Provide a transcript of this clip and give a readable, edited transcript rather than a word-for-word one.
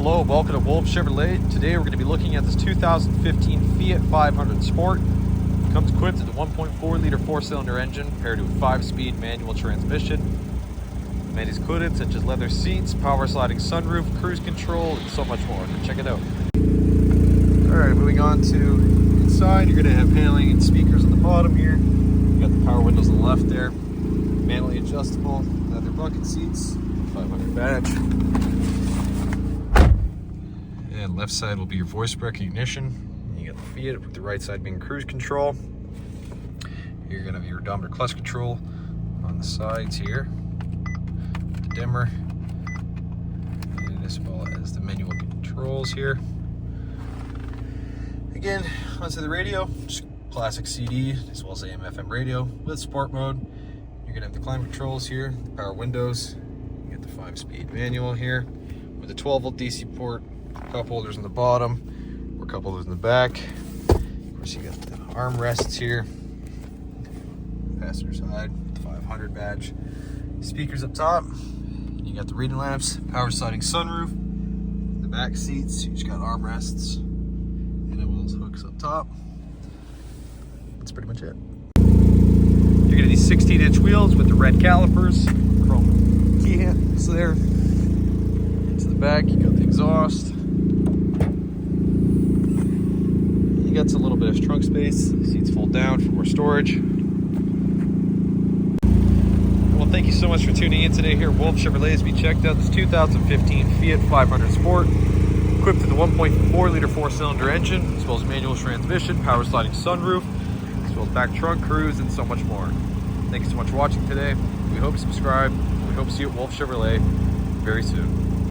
Hello, welcome to Wolfe Chevrolet. Today we're going to be looking at this 2015 Fiat 500 Sport. It comes equipped with a 1.4 liter 4-cylinder engine paired to a 5-speed manual transmission. Amenities included such as leather seats, power sliding sunroof, cruise control, and so much more. Check it out. Alright, moving on to inside, you're going to have paneling and speakers on the bottom here. You got the power windows on the left there. Manually adjustable leather bucket seats, 500 badge. And left side will be your voice recognition. And you got the Fiat with the right side being cruise control. You're going to have your odometer clutch control on the sides here. The dimmer. And as well as the manual controls here. Again, onto the radio, just classic CD as well as AM FM radio with sport mode. You're going to have the climate controls here, the power windows. You get the 5-speed manual here with a 12-volt DC port. Cup holders on the bottom, or cup holders in the back. Of course, you got the armrests here. Passenger side, 500 badge. Speakers up top. You got the reading lamps, power sliding sunroof. The back seats, you just got armrests, and it will hooks up top. That's pretty much it. You're gonna need 16-inch wheels with the red calipers, chrome key handles there. Into the back, you got the exhaust. You got a little bit of trunk space. Seats fold down for more storage. Well, thank you so much for tuning in today here at Wolfe Chevrolet as we checked out this 2015 Fiat 500 Sport, equipped with a 1.4 liter 4-cylinder engine, as well as manual transmission, power sliding sunroof, as well as back trunk cruise, and so much more. Thank you so much for watching today. We hope you subscribe. We hope to see you at Wolfe Chevrolet very soon.